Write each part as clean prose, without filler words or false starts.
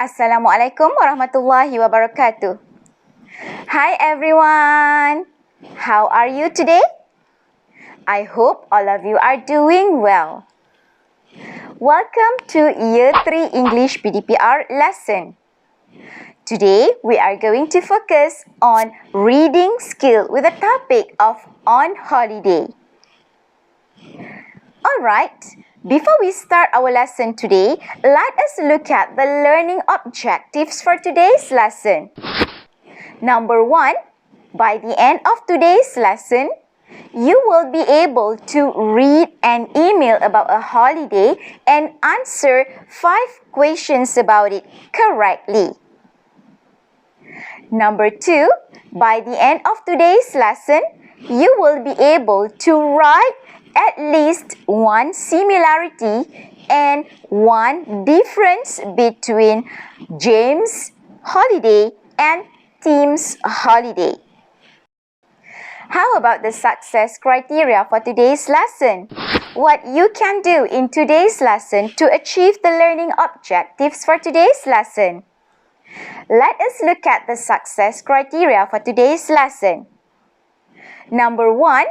Assalamualaikum warahmatullahi wabarakatuh. Hi everyone. How are you today? I hope all of you are doing well. Welcome to Year 3 English PDPR lesson. Today we are going to focus on reading skill with the topic of on holiday. Alright, before we start our lesson today, let us look at the learning objectives for today's lesson. Number 1, by the end of today's lesson, you will be able to read an email about a holiday and answer 5 questions about it correctly. Number 2, by the end of today's lesson, you will be able to write at least one similarity and one difference between James' holiday and Tim's holiday. How about the success criteria for today's lesson? What you can do in today's lesson to achieve the learning objectives for today's lesson? Let us look at the success criteria for today's lesson. Number 1,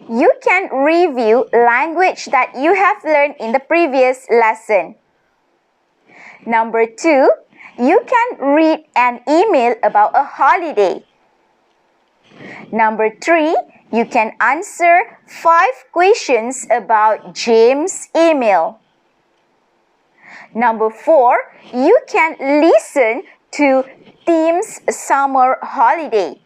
you can review language that you have learned in the previous lesson. Number 2, you can read an email about a holiday. Number 3, you can answer 5 questions about James' email. Number 4, you can listen to Tim's summer holiday.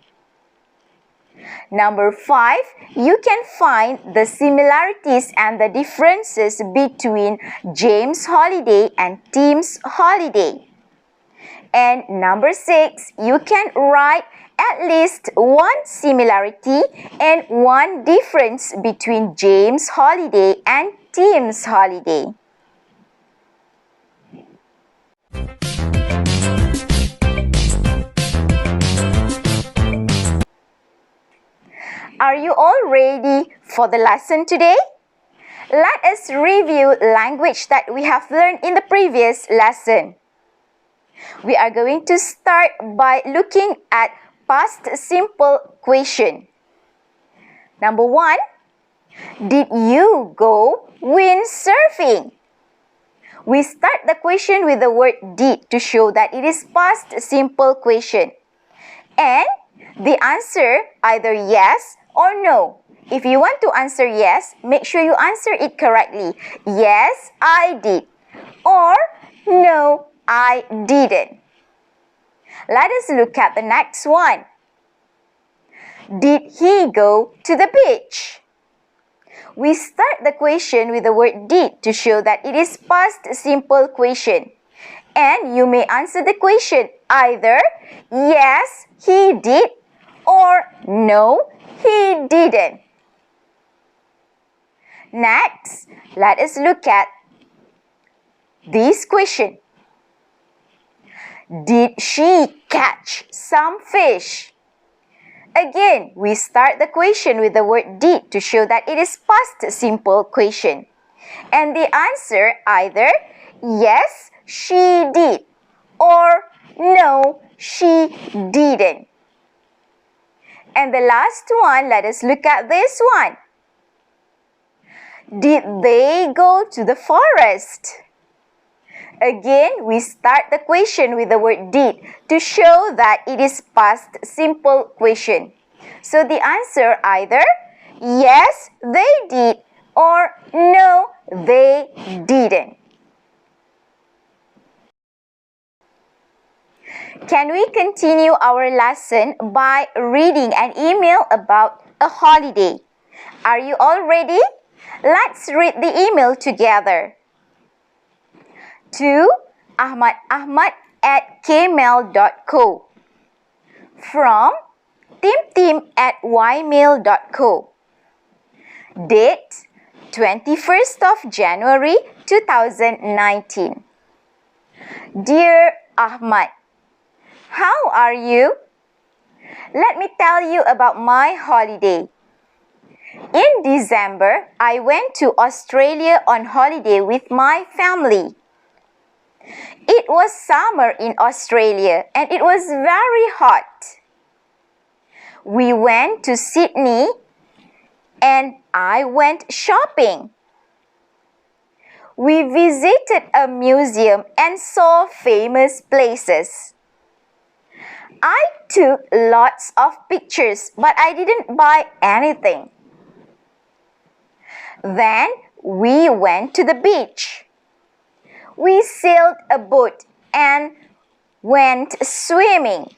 Number 5, you can find the similarities and the differences between James' holiday and Tim's holiday. And number 6, you can write at least one similarity and one difference between James' holiday and Tim's holiday. Are you all ready for the lesson today? Let us review language that we have learned in the previous lesson. We are going to start by looking at past simple question. Number 1, did you go windsurfing? We start the question with the word did to show that it is past simple question. And the answer either yes or no. If you want to answer yes, make sure you answer it correctly. Yes, I did. Or no, I didn't. Let us look at the next one. Did he go to the beach? We start the question with the word did to show that it is past simple question. And you may answer the question either yes, he did, or no, he didn't. Next, let us look at this question. Did she catch some fish? Again, we start the question with the word did to show that it is past simple question. And the answer either yes, she did, or no, she didn't. And the last one, let us look at this one. Did they go to the forest? Again, we start the question with the word did to show that it is past simple question. So the answer either yes, they did, or no, they didn't. Can we continue our lesson by reading an email about a holiday? Are you all ready? Let's read the email together. To ahmadahmad@gmail.co from timtim@ymail.co. Date 21st of January 2019. Dear Ahmad, how are you? Let me tell you about my holiday. In December, I went to Australia on holiday with my family. It was summer in Australia and it was very hot. We went to Sydney and I went shopping. We visited a museum and saw famous places. I took lots of pictures, but I didn't buy anything. Then we went to the beach. We sailed a boat and went swimming.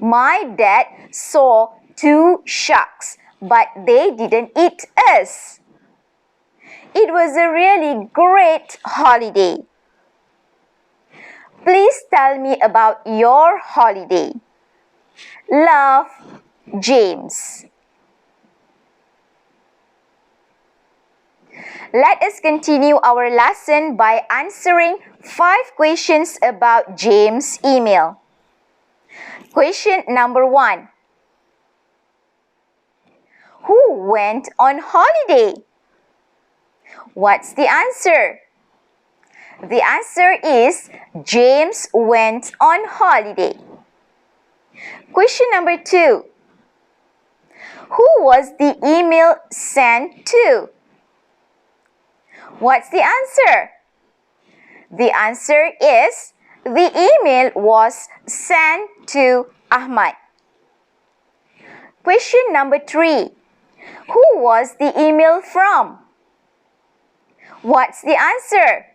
My dad saw 2 sharks, but they didn't eat us. It was a really great holiday. Please tell me about your holiday. Love, James. Let us continue our lesson by answering 5 questions about James' email. Question number 1. Who went on holiday? What's the answer? The answer is James went on holiday. Question number 2. Who was the email sent to? What's the answer? The answer is the email was sent to Ahmad. Question number 3. Who was the email from? What's the answer?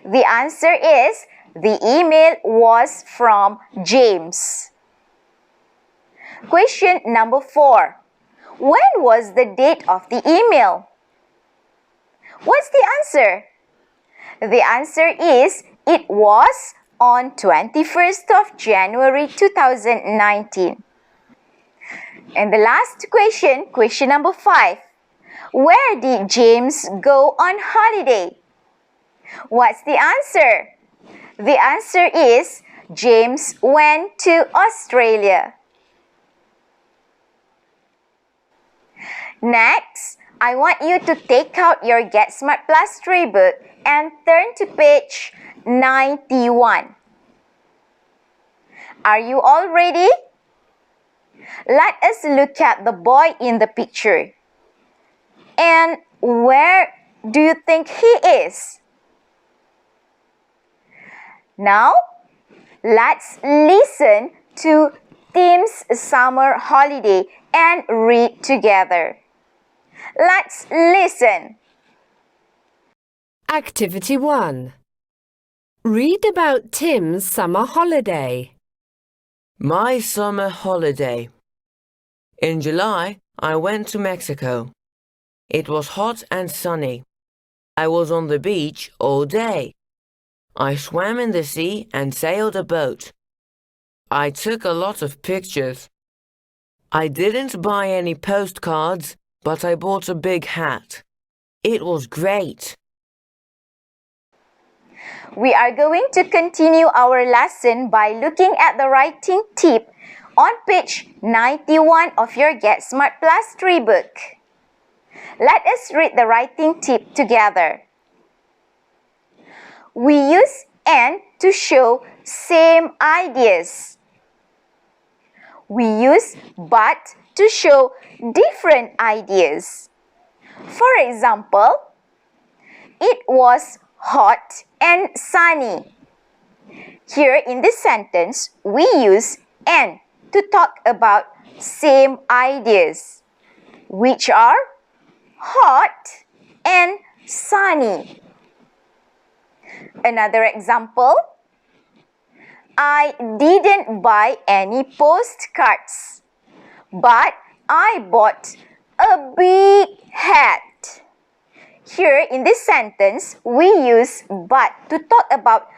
The answer is the email was from James. Question number 4. When was the date of the email? What's the answer? The answer is it was on 21st of January 2019. And the last question, question number 5. Where did James go on holiday? What's the answer? The answer is James went to Australia. Next, I want you to take out your Get Smart Plus 3 book and turn to page 91. Are you all ready? Let us look at the boy in the picture. And where do you think he is? Now, let's listen to Tim's summer holiday and read together. Let's listen. Activity 1. Read about Tim's summer holiday. My summer holiday. In July, I went to Mexico. It was hot and sunny. I was on the beach all day. I swam in the sea and sailed a boat. I took a lot of pictures. I didn't buy any postcards, but I bought a big hat. It was great. We are going to continue our lesson by looking at the writing tip on page 91 of your Get Smart Plus 3 book. Let us read the writing tip together. We use and to show same ideas. We use but to show different ideas. For example, it was hot and sunny. Here in this sentence, we use and to talk about same ideas, which are hot and sunny. Another example, I didn't buy any postcards, but I bought a big hat. Here in this sentence, we use but to talk about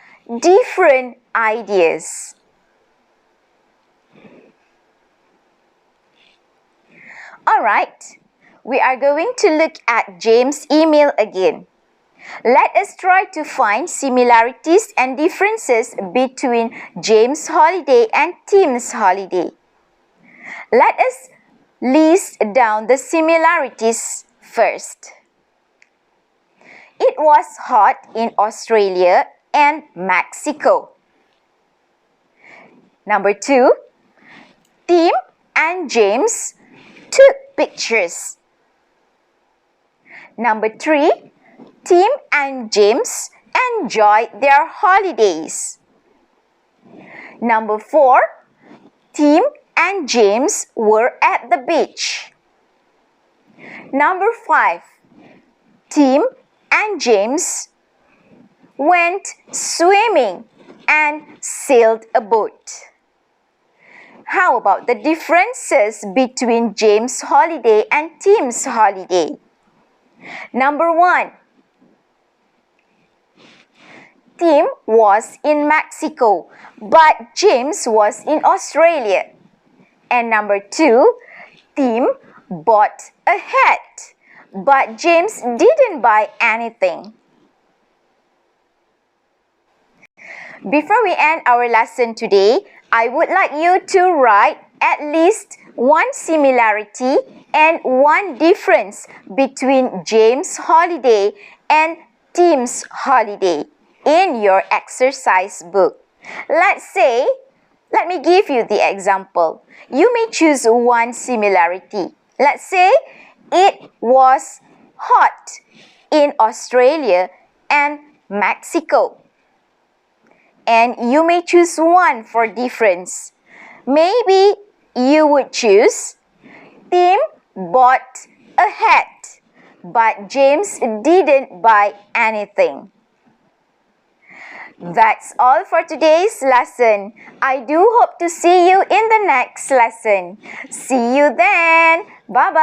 different ideas. Alright, we are going to look at James' email again. Let us try to find similarities and differences between James' holiday and Tim's holiday. Let us list down the similarities first. it was hot in Australia and Mexico. Number 2, Tim and James took pictures. Number 3, Tim and James enjoyed their holidays. Number 4, Tim and James were at the beach. Number 5, Tim and James went swimming and sailed a boat. How about the differences between James' holiday and Tim's holiday? Number 1, Tim was in Mexico, but James was in Australia. And number 2, Tim bought a hat, but James didn't buy anything. Before we end our lesson today, I would like you to write at least one similarity and one difference between James' holiday and Tim's holiday in your exercise book. Let me give you the example. You may choose one similarity. Let's say it was hot in Australia and Mexico. And you may choose one for difference. Maybe you would choose Tim bought a hat, but James didn't buy anything. That's all for today's lesson. I do hope to see you in the next lesson. See you then. Bye-bye.